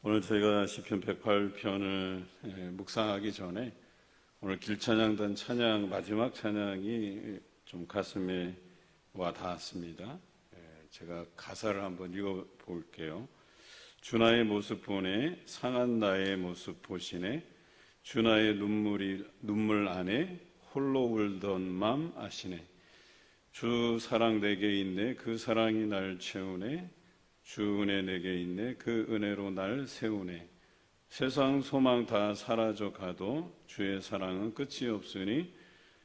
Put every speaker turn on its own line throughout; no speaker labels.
오늘 저희가 시편 108편을 묵상하기 전에 오늘 길찬양단 찬양 마지막 찬양이 좀 가슴에 와 닿았습니다. 제가 가사를 한번 읽어 볼게요. 주 나의 모습 보네 상한 나의 모습 보시네 주 나의 눈물 안에 홀로 울던 맘 아시네 주 사랑 내게 있네 그 사랑이 날 채우네 주 은혜 내게 있네 그 은혜로 날 세우네 세상 소망 다 사라져 가도 주의 사랑은 끝이 없으니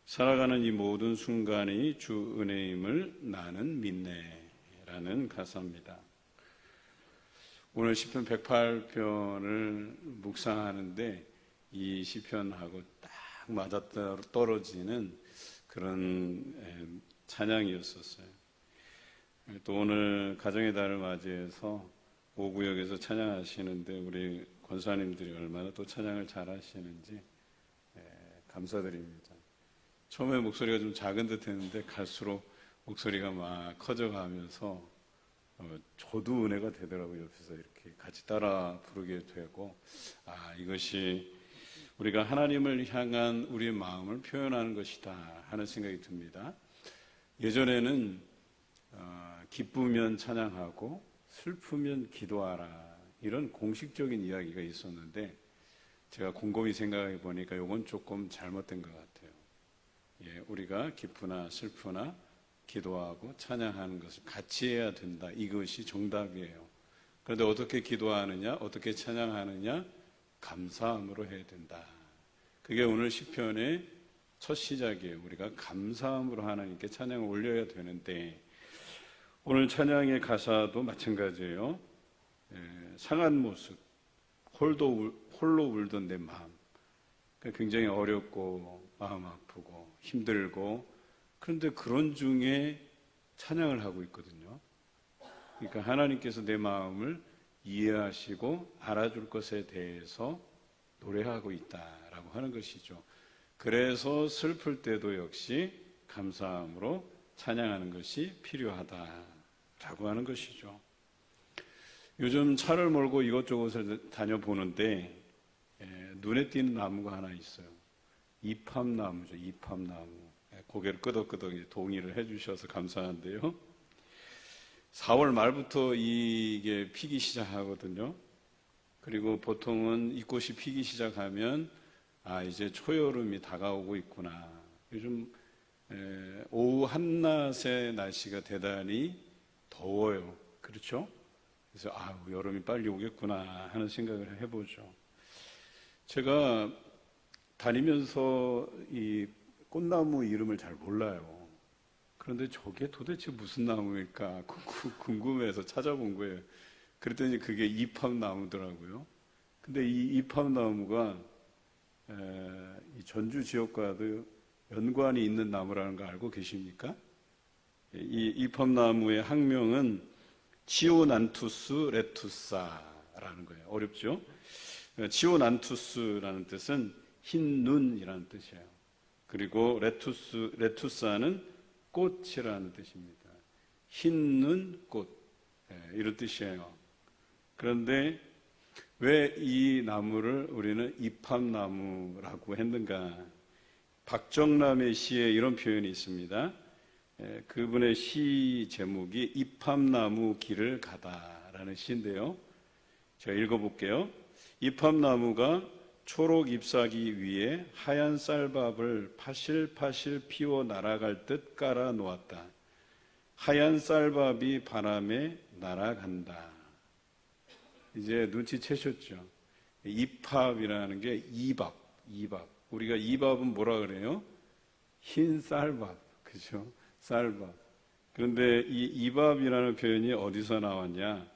살아가는 이 모든 순간이 주 은혜임을 나는 믿네 라는 가사입니다. 오늘 시편 108편을 묵상하는데 이 시편하고 딱 맞아떨어지는 그런 찬양이었었어요. 또 오늘 가정의 달을 맞이해서 오구역에서 찬양하시는데 우리 권사님들이 얼마나 또 찬양을 잘 하시는지 감사드립니다. 처음에 목소리가 좀 작은 듯 했는데 갈수록 목소리가 막 커져가면서 저도 은혜가 되더라고요. 옆에서 이렇게 같이 따라 부르게 되고 이것이 우리가 하나님을 향한 우리의 마음을 표현하는 것이다 하는 생각이 듭니다. 예전에는 기쁘면 찬양하고 슬프면 기도하라 이런 공식적인 이야기가 있었는데 제가 곰곰이 생각해 보니까 이건 조금 잘못된 것 같아요. 우리가 기쁘나 슬프나 기도하고 찬양하는 것을 같이 해야 된다. 이것이 정답이에요. 그런데 어떻게 기도하느냐 어떻게 찬양하느냐 감사함으로 해야 된다. 그게 오늘 시편의 첫 시작이에요. 우리가 감사함으로 하나님께 찬양을 올려야 되는데 오늘 찬양의 가사도 마찬가지예요. 상한 모습, 홀로 울던 내 마음. 굉장히 어렵고 마음 아프고 힘들고 그런데 그런 중에 찬양을 하고 있거든요. 그러니까 하나님께서 내 마음을 이해하시고 알아줄 것에 대해서 노래하고 있다라고 하는 것이죠. 그래서 슬플 때도 역시 감사함으로 찬양하는 것이 필요하다라고 하는 것이죠. 요즘 차를 몰고 이것저것을 다녀보는데 눈에 띄는 나무가 하나 있어요. 이팝나무죠. 이팝나무. 고개를 끄덕끄덕 동의를 해주셔서 감사한데요. 4월 말부터 이게 피기 시작하거든요. 그리고 보통은 이 꽃이 피기 시작하면 이제 초여름이 다가오고 있구나. 요즘 오후 한낮의 날씨가 대단히 더워요. 그렇죠? 그래서 여름이 빨리 오겠구나 하는 생각을 해보죠. 제가 다니면서 이 꽃나무 이름을 잘 몰라요. 그런데 저게 도대체 무슨 나무일까 궁금해서 찾아본 거예요. 그랬더니 그게 이팝나무더라고요. 근데 이 이팝나무가 이 전주 지역과도 연관이 있는 나무라는 거 알고 계십니까? 이 이팝나무의 학명은 치오난투스 레투사라는 거예요. 어렵죠? 치오난투스라는 뜻은 흰 눈이라는 뜻이에요. 그리고 레투사는 꽃이라는 뜻입니다. 흰 눈 꽃 이런 뜻이에요. 그런데 왜 이 나무를 우리는 이팝나무라고 했는가? 박정남의 시에 이런 표현이 있습니다. 그분의 시 제목이 이팝나무 길을 가다라는 시인데요. 제가 읽어볼게요. 이팝나무가 초록 잎사귀 위에 하얀 쌀밥을 파실파실 피워 날아갈 듯 깔아 놓았다. 하얀 쌀밥이 바람에 날아간다. 이제 눈치채셨죠? 이팝이라는 게 이밥. 우리가 이밥은 뭐라 그래요? 흰 쌀밥. 그죠? 쌀밥. 그런데 이 이밥이라는 표현이 어디서 나왔냐?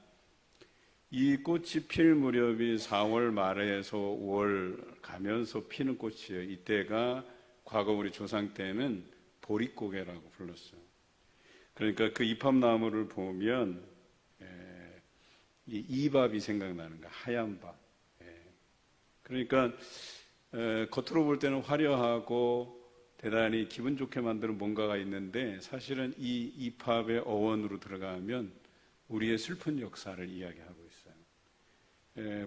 이 꽃이 필 무렵이 4월 말에서 5월 가면서 피는 꽃이에요. 이때가 과거 우리 조상 때는 보릿고개라고 불렀어요. 그러니까 그 이팝나무를 보면 이 이밥이 생각나는 거야. 하얀 밥. 그러니까 겉으로 볼 때는 화려하고 대단히 기분 좋게 만드는 뭔가가 있는데 사실은 이 이팝의 어원으로 들어가면 우리의 슬픈 역사를 이야기하고 있어요.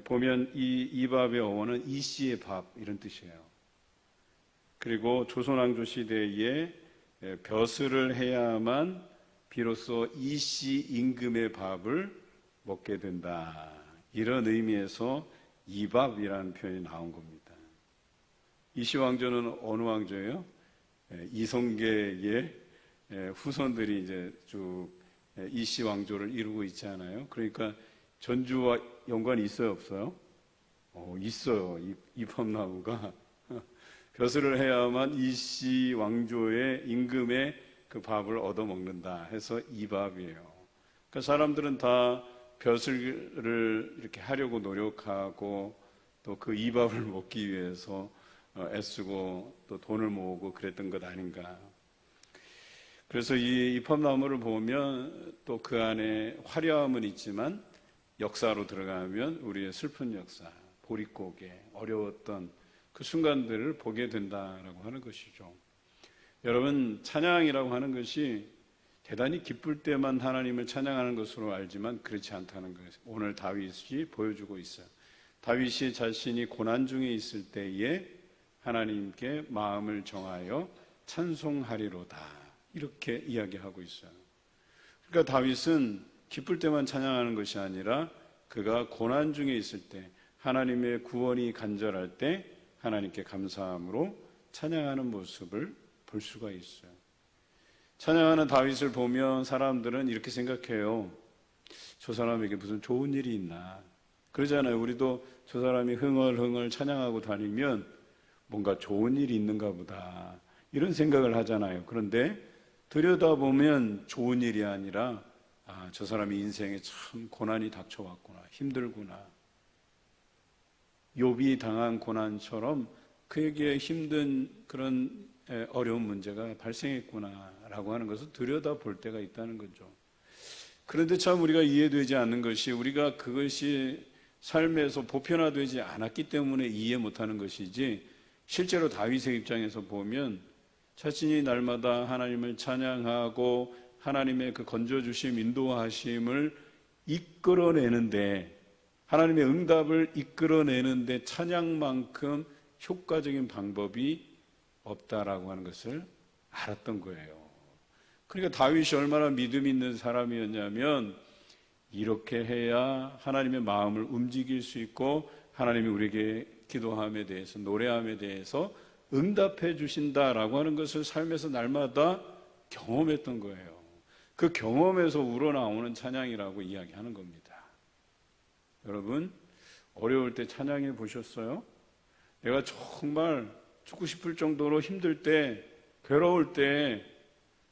보면 이 밥의 어원은 이씨의 밥 이런 뜻이에요. 그리고 조선왕조 시대에 벼슬을 해야만 비로소 이씨 임금의 밥을 먹게 된다. 이런 의미에서 이밥이라는 표현이 나온 겁니다. 이씨 왕조는 어느 왕조예요? 이성계의 후손들이 이제 쭉 이씨 왕조를 이루고 있잖아요. 그러니까 전주와 연관이 있어요, 없어요? 있어요. 이팝나무가 벼슬을 해야만 이씨 왕조의 임금의 그 밥을 얻어 먹는다 해서 이밥이에요. 그러니까 사람들은 다 벼슬을 이렇게 하려고 노력하고 또 그 이밥을 먹기 위해서 애쓰고 또 돈을 모으고 그랬던 것 아닌가. 그래서 이 이팝나무를 보면 또 그 안에 화려함은 있지만 역사로 들어가면 우리의 슬픈 역사, 보릿고개, 어려웠던 그 순간들을 보게 된다라고 하는 것이죠. 여러분, 찬양이라고 하는 것이 대단히 기쁠 때만 하나님을 찬양하는 것으로 알지만 그렇지 않다는 것을 오늘 다윗이 보여주고 있어요. 다윗이 자신이 고난 중에 있을 때에 하나님께 마음을 정하여 찬송하리로다 이렇게 이야기하고 있어요. 그러니까 다윗은 기쁠 때만 찬양하는 것이 아니라 그가 고난 중에 있을 때 하나님의 구원이 간절할 때 하나님께 감사함으로 찬양하는 모습을 볼 수가 있어요. 찬양하는 다윗을 보면 사람들은 이렇게 생각해요. 저 사람에게 무슨 좋은 일이 있나. 그러잖아요. 우리도 저 사람이 흥얼흥얼 찬양하고 다니면 뭔가 좋은 일이 있는가 보다 이런 생각을 하잖아요. 그런데 들여다보면 좋은 일이 아니라 저 사람이 인생에 참 고난이 닥쳐왔구나, 힘들구나. 욥이 당한 고난처럼 그에게 힘든 그런 어려운 문제가 발생했구나라고 하는 것을 들여다볼 때가 있다는 거죠. 그런데 참 우리가 이해되지 않는 것이 우리가 그것이 삶에서 보편화되지 않았기 때문에 이해 못하는 것이지 실제로 다윗의 입장에서 보면 자신이 날마다 하나님을 찬양하고 하나님의 그 건져주심, 인도하심을 이끌어내는데 하나님의 응답을 이끌어내는데 찬양만큼 효과적인 방법이 없다라고 하는 것을 알았던 거예요. 그러니까 다윗이 얼마나 믿음 있는 사람이었냐면 이렇게 해야 하나님의 마음을 움직일 수 있고 하나님이 우리에게 기도함에 대해서 노래함에 대해서 응답해 주신다라고 하는 것을 삶에서 날마다 경험했던 거예요. 그 경험에서 우러나오는 찬양이라고 이야기하는 겁니다. 여러분, 어려울 때 찬양해 보셨어요? 내가 정말 죽고 싶을 정도로 힘들 때, 괴로울 때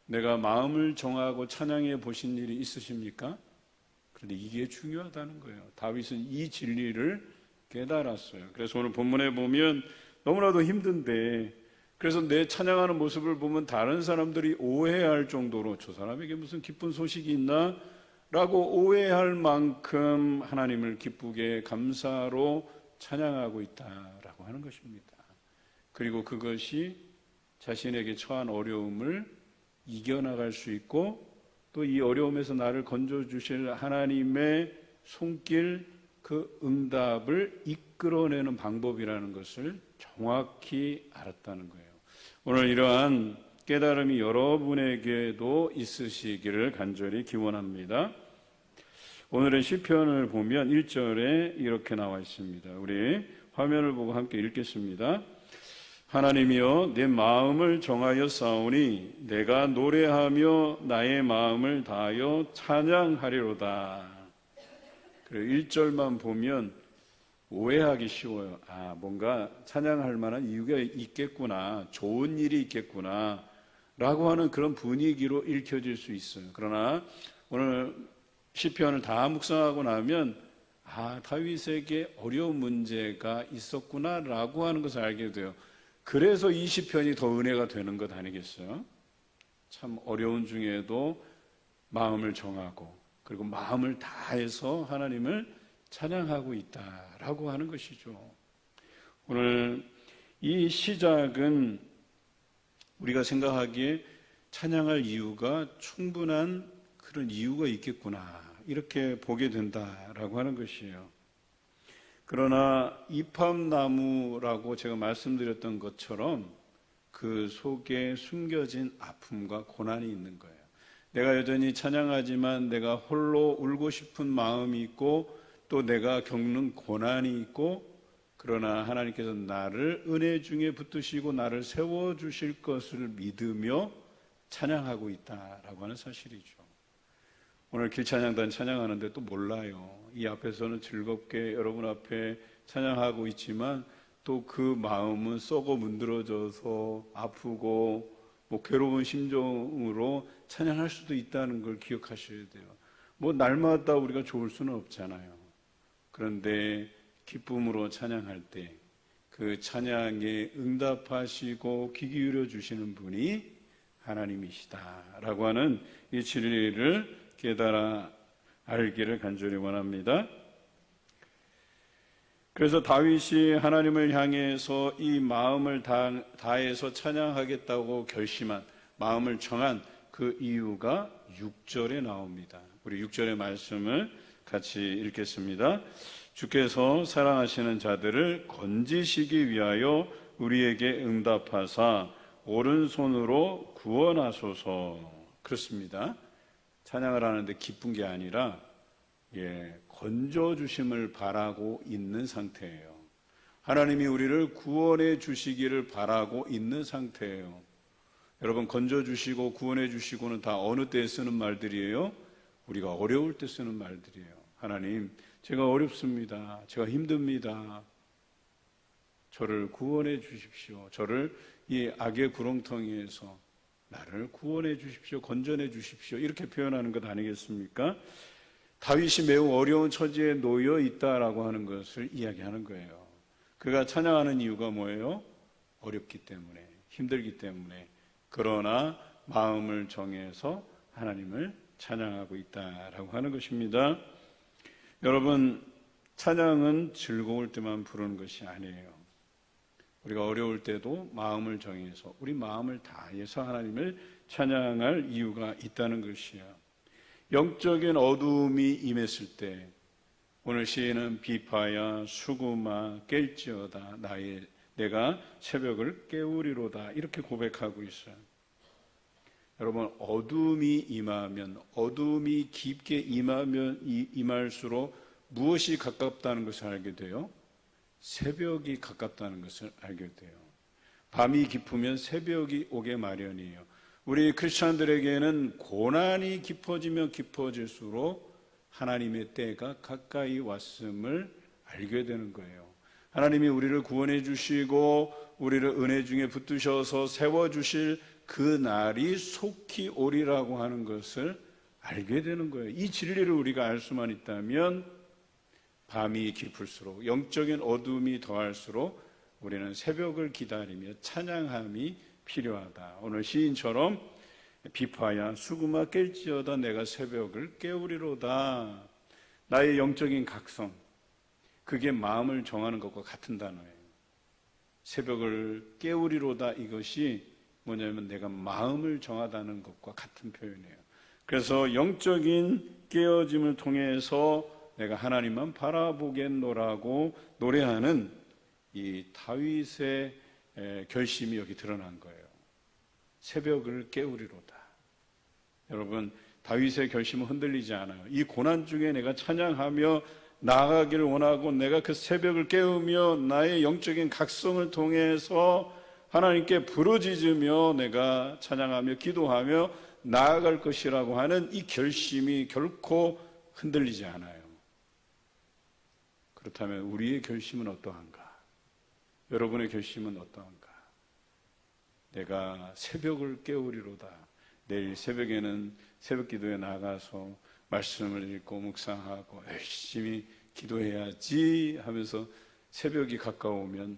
내가 마음을 정하고 찬양해 보신 일이 있으십니까? 그런데 이게 중요하다는 거예요. 다윗은 이 진리를 깨달았어요. 그래서 오늘 본문에 보면 너무나도 힘든데 그래서 내 찬양하는 모습을 보면 다른 사람들이 오해할 정도로 저 사람에게 무슨 기쁜 소식이 있나? 라고 오해할 만큼 하나님을 기쁘게 감사로 찬양하고 있다라고 하는 것입니다. 그리고 그것이 자신에게 처한 어려움을 이겨나갈 수 있고 또 이 어려움에서 나를 건져주실 하나님의 손길 그 응답을 이끌어내는 방법이라는 것을 정확히 알았다는 거예요. 오늘 이러한 깨달음이 여러분에게도 있으시기를 간절히 기원합니다. 오늘의 시편을 보면 1절에 이렇게 나와 있습니다. 우리 화면을 보고 함께 읽겠습니다. 하나님이여 내 마음을 정하여 싸우니 내가 노래하며 나의 마음을 다하여 찬양하리로다. 1절만 보면 오해하기 쉬워요. 뭔가 찬양할 만한 이유가 있겠구나, 좋은 일이 있겠구나 라고 하는 그런 분위기로 읽혀질 수 있어요. 그러나 오늘 시편을 다 묵상하고 나면 다윗에게 어려운 문제가 있었구나 라고 하는 것을 알게 돼요. 그래서 이 시편이 더 은혜가 되는 것 아니겠어요? 참 어려운 중에도 마음을 정하고 그리고 마음을 다해서 하나님을 찬양하고 있다라고 하는 것이죠. 오늘 이 시작은 우리가 생각하기에 찬양할 이유가 충분한 그런 이유가 있겠구나 이렇게 보게 된다라고 하는 것이에요. 그러나 이팝나무라고 제가 말씀드렸던 것처럼 그 속에 숨겨진 아픔과 고난이 있는 거예요. 내가 여전히 찬양하지만 내가 홀로 울고 싶은 마음이 있고 또 내가 겪는 고난이 있고, 그러나 하나님께서 나를 은혜 중에 붙드시고 나를 세워주실 것을 믿으며 찬양하고 있다라고 하는 사실이죠. 오늘 길찬양단 찬양하는데 또 몰라요. 이 앞에서는 즐겁게 여러분 앞에 찬양하고 있지만 또 그 마음은 썩어 문드러져서 아프고 괴로운 심정으로 찬양할 수도 있다는 걸 기억하셔야 돼요. 날마다 우리가 좋을 수는 없잖아요. 그런데 기쁨으로 찬양할 때 그 찬양에 응답하시고 귀 기울여 주시는 분이 하나님이시다라고 하는 이 진리를 깨달아 알기를 간절히 원합니다. 그래서 다윗이 하나님을 향해서 이 마음을 다해서 찬양하겠다고 결심한, 마음을 정한 그 이유가 6절에 나옵니다. 우리 6절의 말씀을 같이 읽겠습니다. 주께서 사랑하시는 자들을 건지시기 위하여 우리에게 응답하사 오른손으로 구원하소서. 그렇습니다. 찬양을 하는데 기쁜 게 아니라 건져주심을 바라고 있는 상태예요. 하나님이 우리를 구원해 주시기를 바라고 있는 상태예요. 여러분, 건져주시고 구원해 주시고는 다 어느 때에 쓰는 말들이에요? 우리가 어려울 때 쓰는 말들이에요. 하나님, 제가 어렵습니다. 제가 힘듭니다. 저를 구원해 주십시오. 저를 이 악의 구렁텅이에서 나를 구원해 주십시오. 건져내 주십시오. 이렇게 표현하는 것 아니겠습니까? 다윗이 매우 어려운 처지에 놓여 있다라고 하는 것을 이야기하는 거예요. 그가 찬양하는 이유가 뭐예요? 어렵기 때문에, 힘들기 때문에. 그러나 마음을 정해서 하나님을 찬양하고 있다라고 하는 것입니다. 여러분, 찬양은 즐거울 때만 부르는 것이 아니에요. 우리가 어려울 때도 마음을 정해서 우리 마음을 다해서 하나님을 찬양할 이유가 있다는 것이에요. 영적인 어두움이 임했을 때 오늘 시인은 비파야 수구마 깰지어다 내가 새벽을 깨우리로다 이렇게 고백하고 있어요. 여러분, 어두움이 임하면, 어두움이 깊게 임할수록 무엇이 가깝다는 것을 알게 돼요? 새벽이 가깝다는 것을 알게 돼요. 밤이 깊으면 새벽이 오게 마련이에요. 우리 크리스천들에게는 고난이 깊어지면 깊어질수록 하나님의 때가 가까이 왔음을 알게 되는 거예요. 하나님이 우리를 구원해 주시고 우리를 은혜 중에 붙드셔서 세워주실 그 날이 속히 오리라고 하는 것을 알게 되는 거예요. 이 진리를 우리가 알 수만 있다면 밤이 깊을수록, 영적인 어둠이 더할수록 우리는 새벽을 기다리며 찬양함이 필요하다. 오늘 시인처럼 비파야 수구마 깰지어다 내가 새벽을 깨우리로다. 나의 영적인 각성, 그게 마음을 정하는 것과 같은 단어예요. 새벽을 깨우리로다, 이것이 뭐냐면 내가 마음을 정하다는 것과 같은 표현이에요. 그래서 영적인 깨어짐을 통해서 내가 하나님만 바라보겠노라고 노래하는 이 다윗의 결심이 여기 드러난 거예요. 새벽을 깨우리로다. 여러분, 다윗의 결심은 흔들리지 않아요. 이 고난 중에 내가 찬양하며 나아가기를 원하고 내가 그 새벽을 깨우며 나의 영적인 각성을 통해서 하나님께 부르짖으며 내가 찬양하며 기도하며 나아갈 것이라고 하는 이 결심이 결코 흔들리지 않아요. 그렇다면 우리의 결심은 어떠한가? 여러분의 결심은 어떠한가? 내가 새벽을 깨우리로다. 내일 새벽에는 새벽 기도에 나가서 말씀을 읽고 묵상하고 열심히 기도해야지 하면서 새벽이 가까우면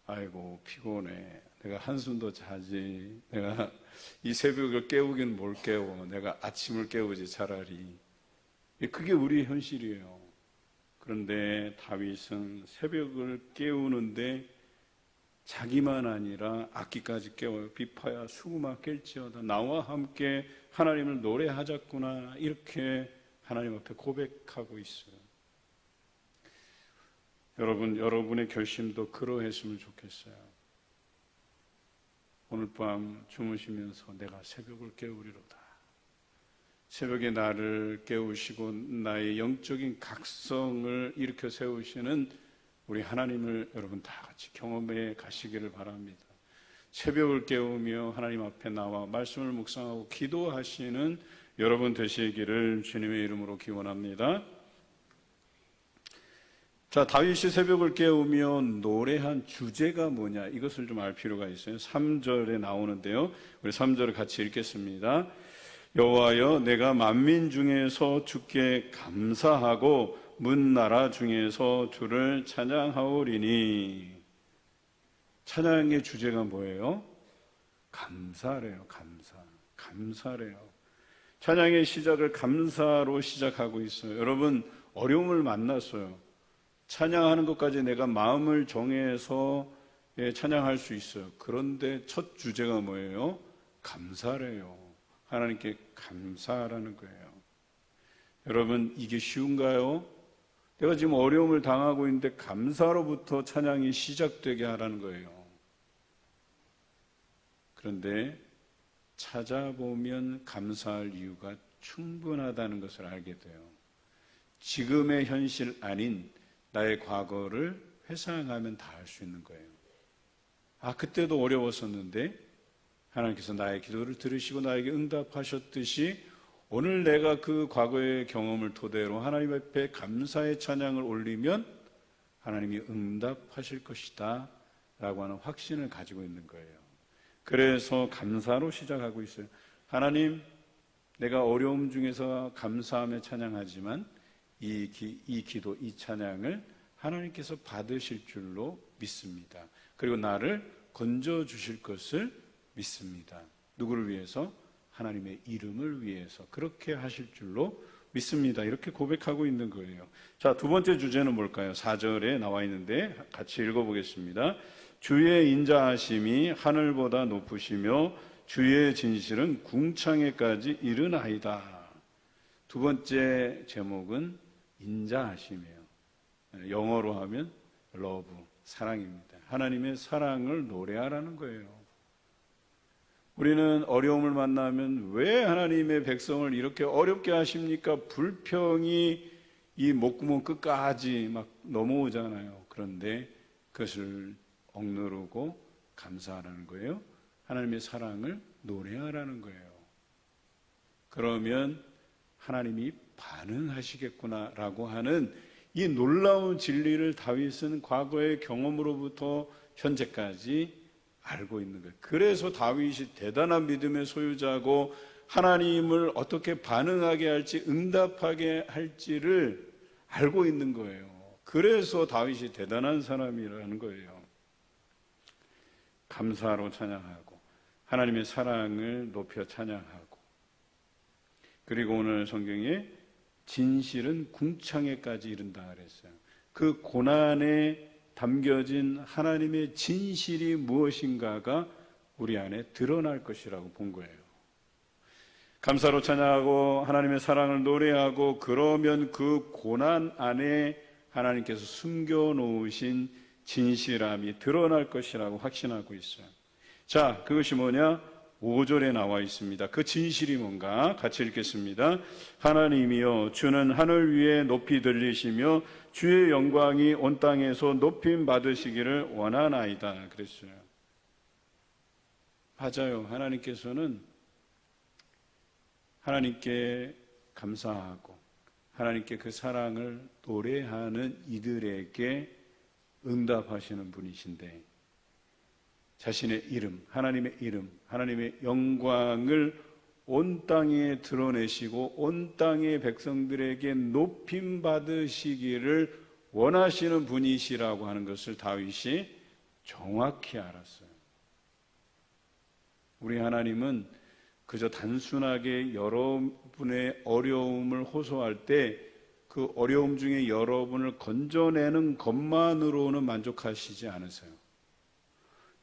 아이고 피곤해. 내가 한숨도 자지. 내가 이 새벽을 깨우긴 뭘 깨워. 내가 아침을 깨우지 차라리. 그게 우리의 현실이에요. 그런데 다윗은 새벽을 깨우는데 자기만 아니라 악기까지 깨워요. 비파야 수구마 깰지어다 나와 함께 하나님을 노래하자꾸나 이렇게 하나님 앞에 고백하고 있어요. 여러분의 결심도 그러했으면 좋겠어요. 오늘 밤 주무시면서 내가 새벽을 깨우리로다. 새벽에 나를 깨우시고 나의 영적인 각성을 일으켜 세우시는 우리 하나님을 여러분 다 같이 경험해 가시기를 바랍니다. 새벽을 깨우며 하나님 앞에 나와 말씀을 묵상하고 기도하시는 여러분 되시기를 주님의 이름으로 기원합니다. 자, 다윗이 새벽을 깨우며 노래한 주제가 뭐냐, 이것을 좀 알 필요가 있어요. 3절에 나오는데요, 우리 3절을 같이 읽겠습니다. 여호와여, 내가 만민 중에서 주께 감사하고 문나라 중에서 주를 찬양하오리니. 찬양의 주제가 뭐예요? 감사래요. 감사래요. 찬양의 시작을 감사로 시작하고 있어요. 여러분, 어려움을 만났어요. 찬양하는 것까지 내가 마음을 정해서 찬양할 수 있어요. 그런데 첫 주제가 뭐예요? 감사래요. 하나님께 감사하라는 거예요. 여러분, 이게 쉬운가요? 내가 지금 어려움을 당하고 있는데 감사로부터 찬양이 시작되게 하라는 거예요. 그런데 찾아보면 감사할 이유가 충분하다는 것을 알게 돼요. 지금의 현실 아닌 나의 과거를 회상하면 다 알 수 있는 거예요. 아, 그때도 어려웠었는데 하나님께서 나의 기도를 들으시고 나에게 응답하셨듯이 오늘 내가 그 과거의 경험을 토대로 하나님 앞에 감사의 찬양을 올리면 하나님이 응답하실 것이다 라고 하는 확신을 가지고 있는 거예요. 그래서 감사로 시작하고 있어요. 하나님, 내가 어려움 중에서 감사하며 찬양하지만 이 기도, 이 찬양을 하나님께서 받으실 줄로 믿습니다. 그리고 나를 건져주실 것을 믿습니다. 누구를 위해서? 하나님의 이름을 위해서 그렇게 하실 줄로 믿습니다. 이렇게 고백하고 있는 거예요. 자, 두 번째 주제는 뭘까요? 4절에 나와 있는데 같이 읽어보겠습니다. 주의 인자하심이 하늘보다 높으시며 주의 진실은 궁창에까지 이르나이다. 두 번째 제목은 인자하심이에요. 영어로 하면 love, 사랑입니다. 하나님의 사랑을 노래하라는 거예요. 우리는 어려움을 만나면 왜 하나님의 백성을 이렇게 어렵게 하십니까? 불평이 이 목구멍 끝까지 막 넘어오잖아요. 그런데 그것을 억누르고 감사하라는 거예요. 하나님의 사랑을 노래하라는 거예요. 그러면 하나님이 반응하시겠구나라고 하는 이 놀라운 진리를 다윗은 과거의 경험으로부터 현재까지 알고 있는 거예요. 그래서 다윗이 대단한 믿음의 소유자고 하나님을 어떻게 반응하게 할지 응답하게 할지를 알고 있는 거예요. 그래서 다윗이 대단한 사람이라는 거예요. 감사로 찬양하고 하나님의 사랑을 높여 찬양하고, 그리고 오늘 성경에 진실은 궁창에까지 이른다 그랬어요. 그 고난에 담겨진 하나님의 진실이 무엇인가가 우리 안에 드러날 것이라고 본 거예요. 감사로 찬양하고 하나님의 사랑을 노래하고, 그러면 그 고난 안에 하나님께서 숨겨놓으신 진실함이 드러날 것이라고 확신하고 있어요. 자, 그것이 뭐냐? 5절에 나와 있습니다. 그 진실이 뭔가 같이 읽겠습니다. 하나님이여, 주는 하늘 위에 높이 들리시며 주의 영광이 온 땅에서 높임 받으시기를 원하나이다 그랬어요. 맞아요. 하나님께서는 하나님께 감사하고 하나님께 그 사랑을 노래하는 이들에게 응답하시는 분이신데, 자신의 이름, 하나님의 영광을 온 땅에 드러내시고 온 땅의 백성들에게 높임 받으시기를 원하시는 분이시라고 하는 것을 다윗이 정확히 알았어요. 우리 하나님은 그저 단순하게 여러분의 어려움을 호소할 때 그 어려움 중에 여러분을 건져내는 것만으로는 만족하시지 않으세요.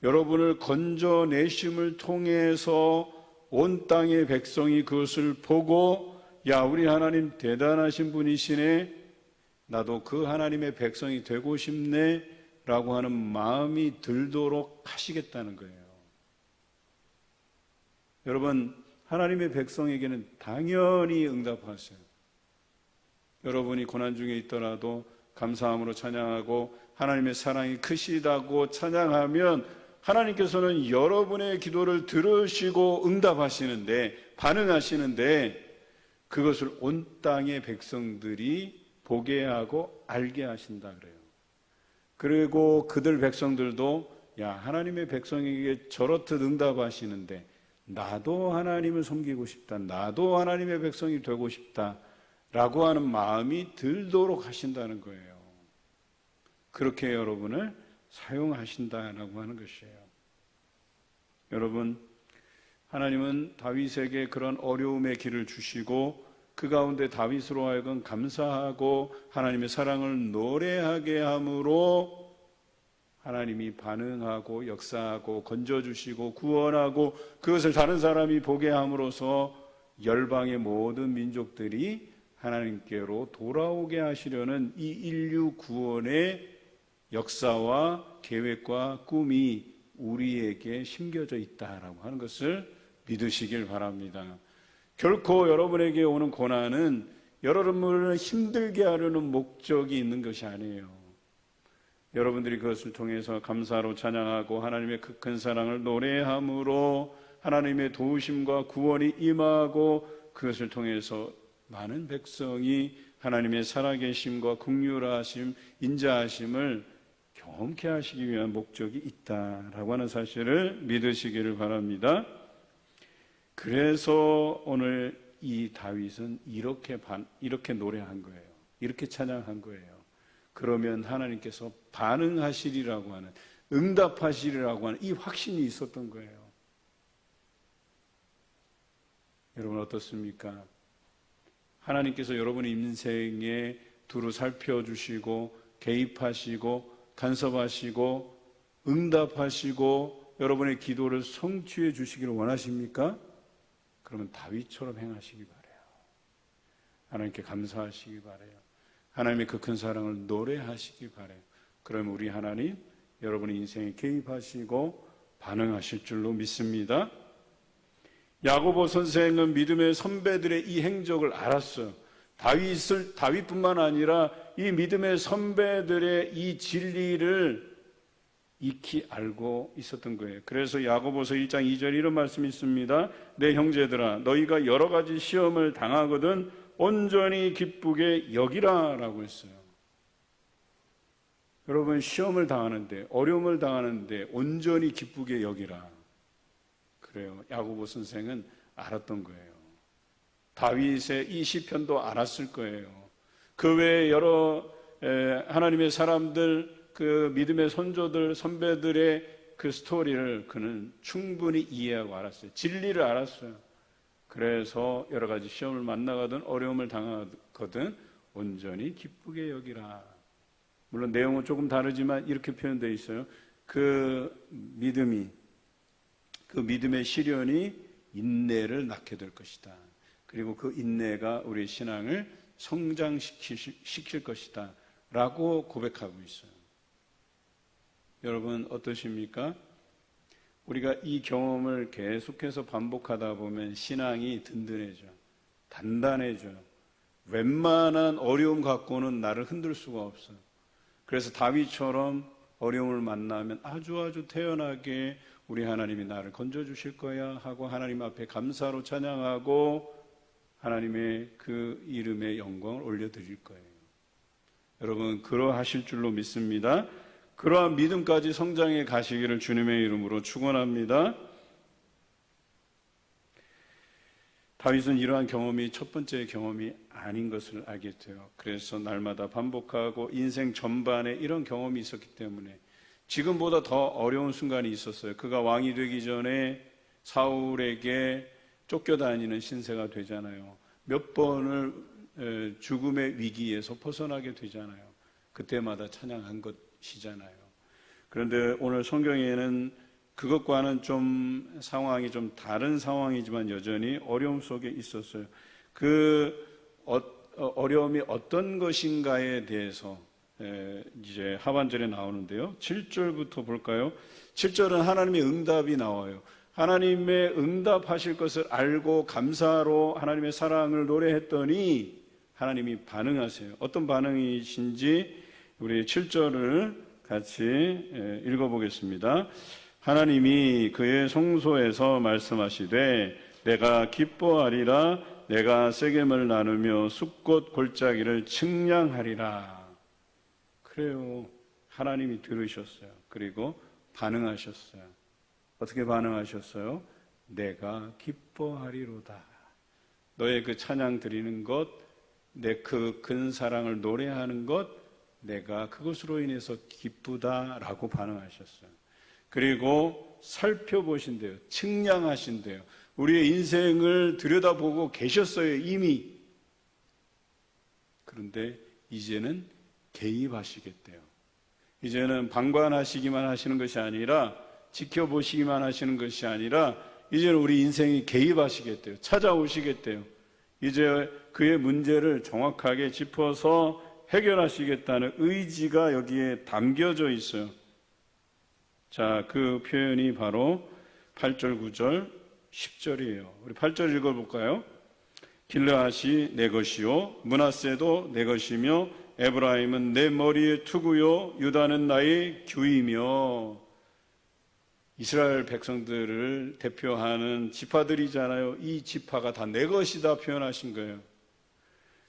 여러분을 건져내심을 통해서 온 땅의 백성이 그것을 보고, 야, 우리 하나님 대단하신 분이시네, 나도 그 하나님의 백성이 되고 싶네 라고 하는 마음이 들도록 하시겠다는 거예요. 여러분, 하나님의 백성에게는 당연히 응답하세요. 여러분이 고난 중에 있더라도 감사함으로 찬양하고 하나님의 사랑이 크시다고 찬양하면 하나님께서는 여러분의 기도를 들으시고 응답하시는데, 반응하시는데, 그것을 온 땅의 백성들이 보게 하고 알게 하신다 그래요. 그리고 그들 백성들도 야, 하나님의 백성에게 저렇듯 응답하시는데 나도 하나님을 섬기고 싶다, 나도 하나님의 백성이 되고 싶다 라고 하는 마음이 들도록 하신다는 거예요. 그렇게 여러분을 사용하신다라고 하는 것이에요. 여러분, 하나님은 다윗에게 그런 어려움의 길을 주시고 그 가운데 다윗으로 하여금 감사하고 하나님의 사랑을 노래하게 함으로 하나님이 반응하고 역사하고 건져주시고 구원하고 그것을 다른 사람이 보게 함으로써 열방의 모든 민족들이 하나님께로 돌아오게 하시려는 이 인류 구원의 역사와 계획과 꿈이 우리에게 심겨져 있다라고 하는 것을 믿으시길 바랍니다. 결코 여러분에게 오는 고난은 여러분을 힘들게 하려는 목적이 있는 것이 아니에요. 여러분들이 그것을 통해서 감사로 찬양하고 하나님의 그 큰 사랑을 노래함으로 하나님의 도우심과 구원이 임하고 그것을 통해서 많은 백성이 하나님의 살아계심과 긍휼하심, 인자하심을 경험케 하시기 위한 목적이 있다라고 하는 사실을 믿으시기를 바랍니다. 그래서 오늘 이 다윗은 이렇게 노래한 거예요. 이렇게 찬양한 거예요. 그러면 하나님께서 반응하시리라고 하는, 응답하시리라고 하는 이 확신이 있었던 거예요. 여러분 어떻습니까? 하나님께서 여러분의 인생에 두루 살펴주시고 개입하시고 간섭하시고 응답하시고 여러분의 기도를 성취해 주시기를 원하십니까? 그러면 다윗처럼 행하시기 바라요. 하나님께 감사하시기 바라요. 하나님의 그 큰 사랑을 노래하시기 바라요. 그러면 우리 하나님 여러분의 인생에 개입하시고 반응하실 줄로 믿습니다. 야고보 선생은 믿음의 선배들의 이 행적을 알았어요. 다윗뿐만 아니라 이 믿음의 선배들의 이 진리를 익히 알고 있었던 거예요. 그래서 야고보서 1장 2절 이런 말씀이 있습니다. 내 형제들아, 너희가 여러 가지 시험을 당하거든 온전히 기쁘게 여기라 라고 했어요. 여러분, 시험을 당하는데, 어려움을 당하는데 온전히 기쁘게 여기라. 그래요. 야고보 선생은 알았던 거예요. 다윗의 이 시편도 알았을 거예요. 그 외에 여러 하나님의 사람들, 그 믿음의 선조들, 선배들의 그 스토리를 그는 충분히 이해하고 알았어요. 진리를 알았어요. 그래서 여러 가지 시험을 만나거든 어려움을 당하거든 온전히 기쁘게 여기라. 물론 내용은 조금 다르지만 이렇게 표현되어 있어요. 그 믿음의 시련이 인내를 낳게 될 것이다. 그리고 그 인내가 우리의 신앙을 성장시킬 것이다 라고 고백하고 있어요. 여러분 어떠십니까? 우리가 이 경험을 계속해서 반복하다 보면 신앙이 든든해져, 단단해져. 웬만한 어려움 갖고는 나를 흔들 수가 없어요. 그래서 다윗처럼 어려움을 만나면 아주 태연하게 우리 하나님이 나를 건져주실 거야 하고 하나님 앞에 감사로 찬양하고 하나님의 그 이름의 영광을 올려드릴 거예요. 여러분 그러하실 줄로 믿습니다. 그러한 믿음까지 성장해 가시기를 주님의 이름으로 축원합니다. 다윗은 이러한 경험이 첫 번째 경험이 아닌 것을 알게 돼요. 그래서 날마다 반복하고 인생 전반에 이런 경험이 있었기 때문에 지금보다 더 어려운 순간이 있었어요. 그가 왕이 되기 전에 사울에게 쫓겨다니는 신세가 되잖아요. 몇 번을 죽음의 위기에서 벗어나게 되잖아요. 그때마다 찬양한 것이잖아요. 그런데 오늘 성경에는 그것과는 좀 상황이 좀 다른 상황이지만 여전히 어려움 속에 있었어요. 어려움이 어떤 것인가에 대해서 이제 하반절에 나오는데요. 7절부터 볼까요? 7절은 하나님의 응답이 나와요. 하나님의 응답하실 것을 알고 감사로 하나님의 사랑을 노래했더니 하나님이 반응하세요. 어떤 반응이신지 우리 7절을 같이 읽어보겠습니다. 하나님이 그의 성소에서 말씀하시되 내가 기뻐하리라. 내가 세겜을 나누며 숫꽃 골짜기를 측량하리라. 그래요. 하나님이 들으셨어요. 그리고 반응하셨어요. 어떻게 반응하셨어요? 내가 기뻐하리로다. 너의 그 찬양 드리는 것, 내 그 큰 사랑을 노래하는 것, 내가 그것으로 인해서 기쁘다라고 반응하셨어요. 그리고 살펴보신대요. 측량하신대요. 우리의 인생을 들여다보고 계셨어요, 이미. 그런데 이제는 개입하시겠대요. 이제는 방관하시기만 하시는 것이 아니라, 지켜보시기만 하시는 것이 아니라, 이제는 우리 인생이 개입하시겠대요. 찾아오시겠대요. 이제 그의 문제를 정확하게 짚어서 해결하시겠다는 의지가 여기에 담겨져 있어요. 자, 그 표현이 바로 8절, 9절, 10절이에요. 우리 8절 읽어볼까요? 길르앗이 내 것이요 므낫세도 내 것이며 에브라임은 내 머리의 투구요 유다는 나의 규이며. 이스라엘 백성들을 대표하는 지파들이잖아요. 이 지파가 다 내 것이다 표현하신 거예요.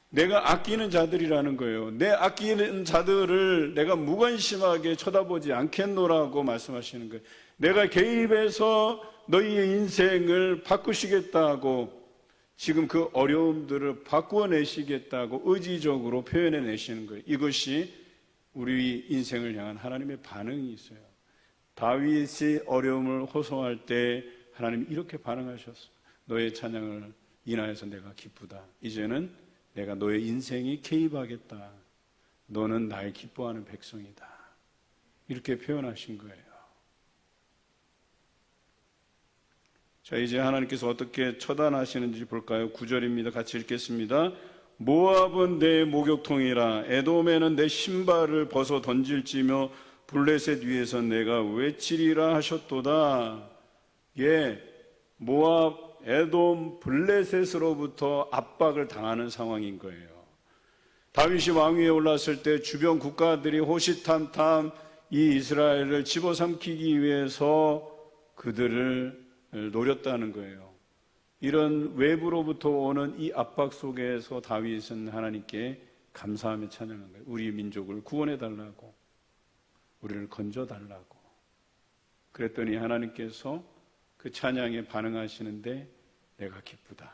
내가 아끼는 자들이라는 거예요. 내 아끼는 자들을 내가 무관심하게 쳐다보지 않겠노라고 말씀하시는 거예요. 내가 개입해서 너희의 인생을 바꾸시겠다고, 지금 그 어려움들을 바꾸어내시겠다고 의지적으로 표현해내시는 거예요. 이것이 우리 인생을 향한 하나님의 반응이 있어요. 다윗이 어려움을 호소할 때 하나님이 이렇게 반응하셨어요. 너의 찬양을 인하여서 내가 기쁘다. 이제는 내가 너의 인생이 개입하겠다. 너는 나의 기뻐하는 백성이다. 이렇게 표현하신 거예요. 자, 이제 하나님께서 어떻게 처단하시는지 볼까요? 9절입니다. 같이 읽겠습니다. 모압은 내 목욕통이라 에돔에는 내 신발을 벗어 던질지며 블레셋 위에서 내가 외치리라 하셨도다. 예, 모압, 에돔, 블레셋으로부터 압박을 당하는 상황인 거예요. 다윗이 왕위에 올랐을 때 주변 국가들이 호시탐탐 이 이스라엘을 집어삼키기 위해서 그들을 노렸다는 거예요. 이런 외부로부터 오는 이 압박 속에서 다윗은 하나님께 감사하며 찬양한 거예요. 우리 민족을 구원해 달라고, 우리를 건져 달라고. 그랬더니 하나님께서 그 찬양에 반응하시는데 내가 기쁘다.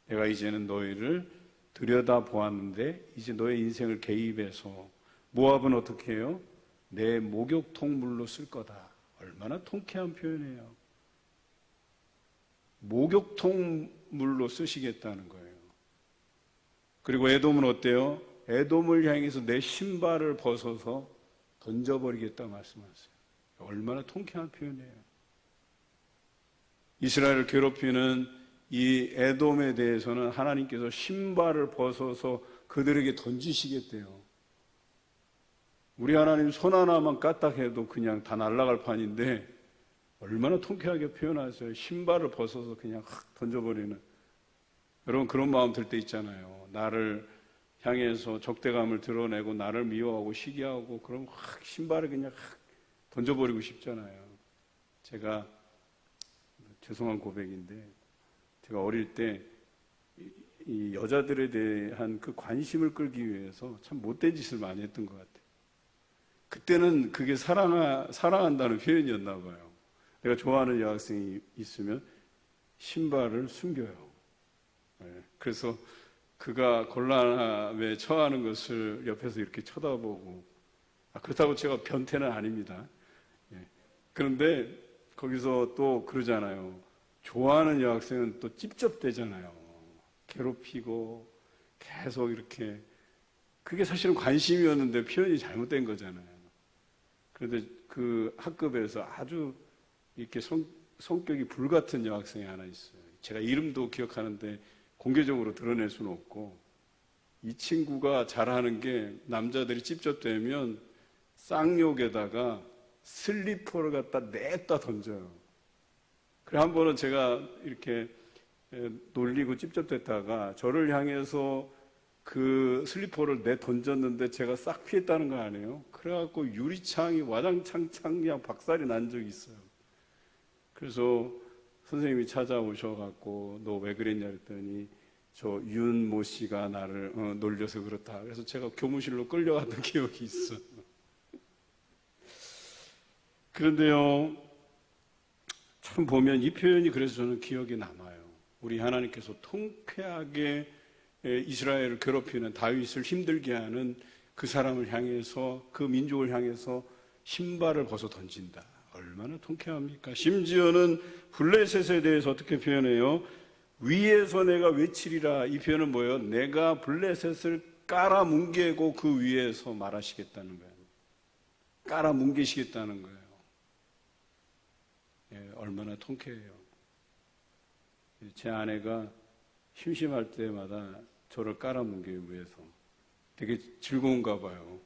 내가 이제는 너희를 들여다보았는데 이제 너의 인생을 개입해서, 모압은 어떻게 해요? 내 목욕통물로 쓸 거다. 얼마나 통쾌한 표현이에요. 목욕통물로 쓰시겠다는 거예요. 그리고 에돔은 어때요? 에돔을 향해서 내 신발을 벗어서 던져버리겠다 말씀하세요. 얼마나 통쾌한 표현이에요. 이스라엘을 괴롭히는 이 에돔에 대해서는 하나님께서 신발을 벗어서 그들에게 던지시겠대요. 우리 하나님 손 하나만 까딱해도 그냥 다 날아갈 판인데 얼마나 통쾌하게 표현하세요. 신발을 벗어서 그냥 확 던져버리는. 여러분 그런 마음 들 때 있잖아요. 나를 향해서 적대감을 드러내고 나를 미워하고 시기하고 그럼 확 신발을 그냥 확 던져버리고 싶잖아요. 제가 죄송한 고백인데 제가 어릴 때 이 여자들에 대한 그 관심을 끌기 위해서 참 못된 짓을 많이 했던 것 같아요. 그때는 그게 사랑한다는 표현이었나 봐요. 내가 좋아하는 여학생이 있으면 신발을 숨겨요. 그래서 그가 곤란함에 처하는 것을 옆에서 이렇게 쳐다보고, 그렇다고 제가 변태는 아닙니다. 그런데 거기서 또 그러잖아요. 좋아하는 여학생은 또 찝쩍대잖아요. 괴롭히고 계속 이렇게. 그게 사실은 관심이었는데 표현이 잘못된 거잖아요. 그런데 그 학급에서 아주 이렇게 성격이 불같은 여학생이 하나 있어요. 제가 이름도 기억하는데 공개적으로 드러낼 수는 없고, 이 친구가 잘하는 게 남자들이 찝쩍대면 쌍욕에다가 슬리퍼를 갖다 냈다 던져요. 그래 한 번은 제가 이렇게 놀리고 찝쩍댔다가 저를 향해서 그 슬리퍼를 내 던졌는데 제가 싹 피했다는 거 아니에요? 그래갖고 유리창이 와장창창 그냥 박살이 난 적이 있어요. 그래서 선생님이 찾아오셔갖고 너 왜 그랬냐 그랬더니 저 윤모 씨가 나를 놀려서 그렇다. 그래서 제가 교무실로 끌려갔던 기억이 있어. 그런데요, 참 보면 이 표현이 그래서 저는 기억에 남아요. 우리 하나님께서 통쾌하게 이스라엘을 괴롭히는 다윗을 힘들게 하는 그 사람을 향해서, 그 민족을 향해서 신발을 벗어 던진다. 얼마나 통쾌합니까? 심지어는 블레셋에 대해서 어떻게 표현해요? 위에서 내가 외치리라. 이 표현은 뭐예요? 내가 블레셋을 깔아 뭉개고 그 위에서 말하시겠다는 거예요. 깔아 뭉개시겠다는 거예요. 예, 얼마나 통쾌해요. 제 아내가 심심할 때마다 저를 깔아 뭉개기 위해서 되게 즐거운가 봐요.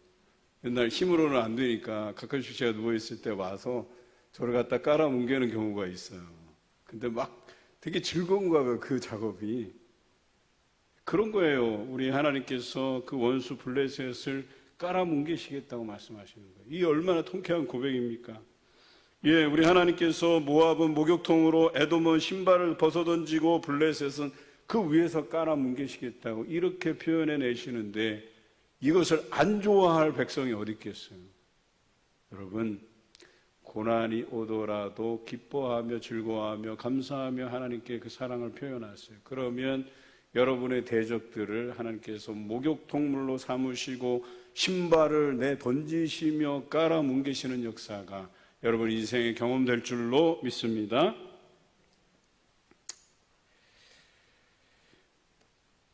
맨날 힘으로는 안 되니까 가끔씩 제가 누워있을 때 와서 저를 갖다 깔아 뭉개는 경우가 있어요. 근데 막 되게 즐거운가 봐요, 그 작업이. 그런 거예요. 우리 하나님께서 그 원수 블레셋을 깔아 뭉개시겠다고 말씀하시는 거예요. 이게 얼마나 통쾌한 고백입니까? 예, 우리 하나님께서 모압은 목욕통으로, 에돔은 신발을 벗어던지고 블레셋은 그 위에서 깔아 뭉개시겠다고 이렇게 표현해 내시는데 이것을 안 좋아할 백성이 어디 있겠어요? 여러분, 고난이 오더라도 기뻐하며 즐거워하며 감사하며 하나님께 그 사랑을 표현하세요. 그러면 여러분의 대적들을 하나님께서 목욕통물로 삼으시고 신발을 내 던지시며 깔아 뭉개시는 역사가 여러분 인생에 경험될 줄로 믿습니다.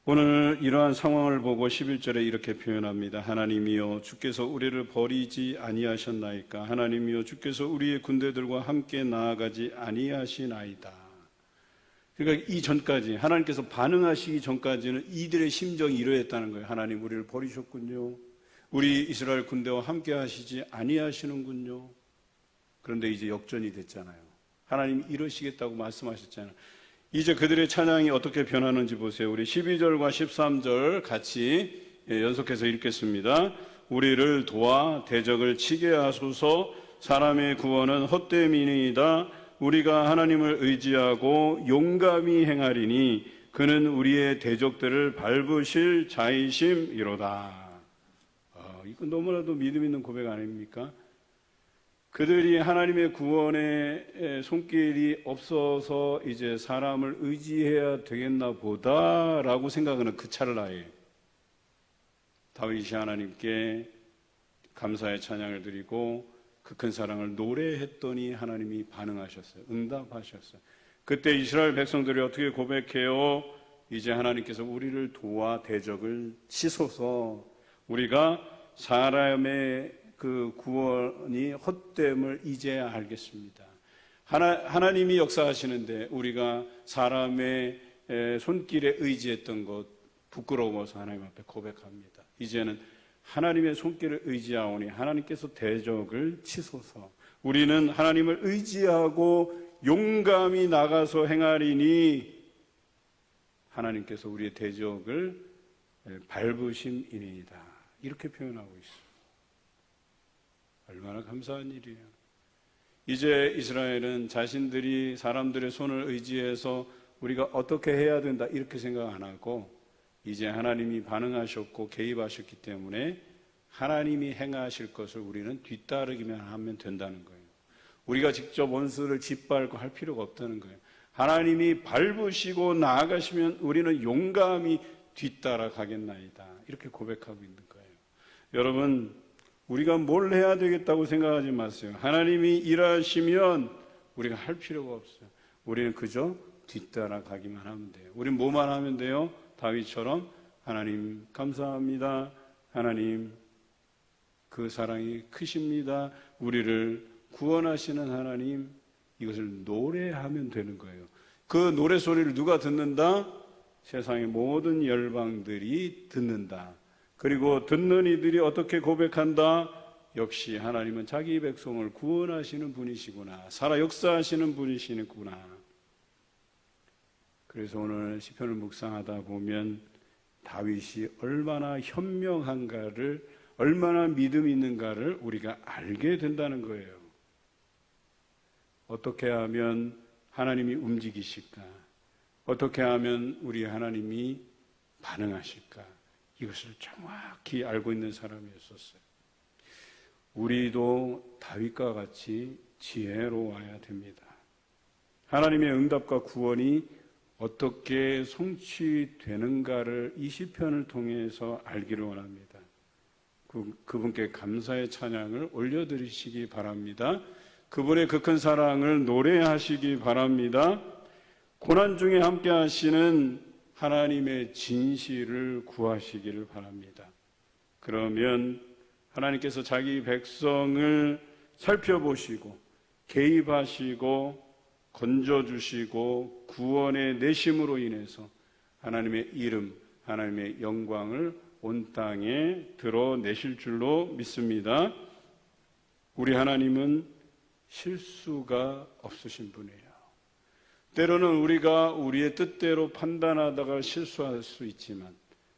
오늘 이러한 상황을 보고 11절에 이렇게 표현합니다. 하나님이여 주께서 우리를 버리지 아니하셨나이까. 하나님이여 주께서 우리의 군대들과 함께 나아가지 아니하시나이다. 그러니까 이 전까지 하나님께서 반응하시기 전까지는 이들의 심정이 이러했다는 거예요. 하나님 우리를 버리셨군요. 우리 이스라엘 군대와 함께 하시지 아니하시는군요. 그런데 이제 역전이 됐잖아요. 하나님 이러시겠다고 말씀하셨잖아요. 이제 그들의 찬양이 어떻게 변하는지 보세요. 우리 12절과 13절 같이 연속해서 읽겠습니다. 우리를 도와 대적을 치게 하소서. 사람의 구원은 헛됨이니이다. 우리가 하나님을 의지하고 용감히 행하리니 그는 우리의 대적들을 밟으실 자이심이로다. 이건 너무나도 믿음 있는 고백 아닙니까? 그들이 하나님의 구원의 손길이 없어서 이제 사람을 의지해야 되겠나 보다라고 생각하는 그 찰나에 다윗이 하나님께 감사의 찬양을 드리고 그 큰 사랑을 노래했더니 하나님이 반응하셨어요. 응답하셨어요. 그때 이스라엘 백성들이 어떻게 고백해요? 이제 하나님께서 우리를 도와 대적을 치소서. 우리가 사람의 그 구원이 헛됨을 이제야 알겠습니다. 하나님이 역사하시는데 우리가 사람의 손길에 의지했던 것 부끄러워서 하나님 앞에 고백합니다. 이제는 하나님의 손길을 의지하오니 하나님께서 대적을 치소서. 우리는 하나님을 의지하고 용감히 나가서 행하리니 하나님께서 우리의 대적을 밟으심이니이다. 이렇게 표현하고 있어요. 얼마나 감사한 일이에요. 이제 이스라엘은 자신들이 사람들의 손을 의지해서 우리가 어떻게 해야 된다 이렇게 생각 안 하고 이제 하나님이 반응하셨고 개입하셨기 때문에 하나님이 행하실 것을 우리는 뒤따르기만 하면 된다는 거예요. 우리가 직접 원수를 짓밟고 할 필요가 없다는 거예요. 하나님이 밟으시고 나아가시면 우리는 용감히 뒤따라 가겠나이다. 이렇게 고백하고 있는 거예요. 여러분, 우리가 뭘 해야 되겠다고 생각하지 마세요. 하나님이 일하시면 우리가 할 필요가 없어요. 우리는 그저 뒤따라 가기만 하면 돼요. 우리는 뭐만 하면 돼요? 다윗처럼 하나님 감사합니다. 하나님 그 사랑이 크십니다. 우리를 구원하시는 하나님, 이것을 노래하면 되는 거예요. 그 노래소리를 누가 듣는다? 세상의 모든 열방들이 듣는다. 그리고 듣는 이들이 어떻게 고백한다? 역시 하나님은 자기 백성을 구원하시는 분이시구나. 살아 역사하시는 분이시구나. 그래서 오늘 시편을 묵상하다 보면 다윗이 얼마나 현명한가를, 얼마나 믿음 있는가를 우리가 알게 된다는 거예요. 어떻게 하면 하나님이 움직이실까? 어떻게 하면 우리 하나님이 반응하실까? 이것을 정확히 알고 있는 사람이었었어요. 우리도 다윗과 같이 지혜로워야 됩니다. 하나님의 응답과 구원이 어떻게 성취되는가를 이 시편을 통해서 알기를 원합니다. 그분께 감사의 찬양을 올려드리시기 바랍니다. 그분의 그 큰 사랑을 노래하시기 바랍니다. 고난 중에 함께 하시는 하나님의 진실을 구하시기를 바랍니다. 그러면 하나님께서 자기 백성을 살펴보시고 개입하시고 건져주시고 구원의 내심으로 인해서 하나님의 이름, 하나님의 영광을 온 땅에 드러내실 줄로 믿습니다. 우리 하나님은 실수가 없으신 분이에요. 때로는 우리가 우리의 뜻대로 판단하다가 실수할 수 있지만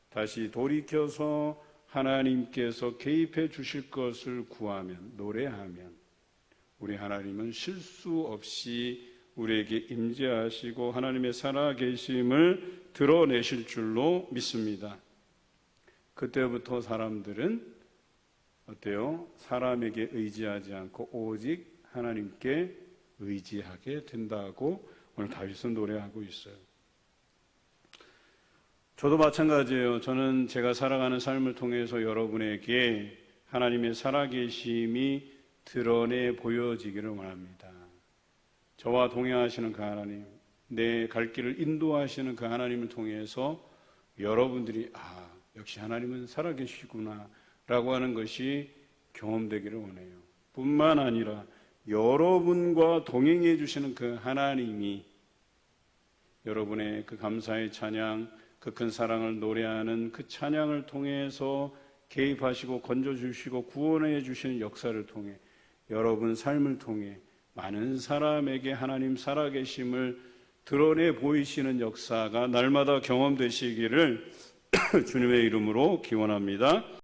다시 돌이켜서 하나님께서 개입해 주실 것을 구하면, 노래하면 우리 하나님은 실수 없이 우리에게 임재하시고 하나님의 살아계심을 드러내실 줄로 믿습니다. 그때부터 사람들은 어때요? 사람에게 의지하지 않고 오직 하나님께 의지하게 된다고 오늘 다윗은 노래하고 있어요. 저도 마찬가지예요. 저는 제가 살아가는 삶을 통해서 여러분에게 하나님의 살아계심이 드러내 보여지기를 원합니다. 저와 동행하시는 그 하나님, 내 갈 길을 인도하시는 그 하나님을 통해서 여러분들이 역시 하나님은 살아계시구나 라고 하는 것이 경험되기를 원해요. 뿐만 아니라 여러분과 동행해 주시는 그 하나님이 여러분의 그 감사의 찬양, 그 큰 사랑을 노래하는 그 찬양을 통해서 개입하시고 건져주시고 구원해 주시는 역사를 통해 여러분 삶을 통해 많은 사람에게 하나님 살아계심을 드러내 보이시는 역사가 날마다 경험되시기를 주님의 이름으로 기원합니다.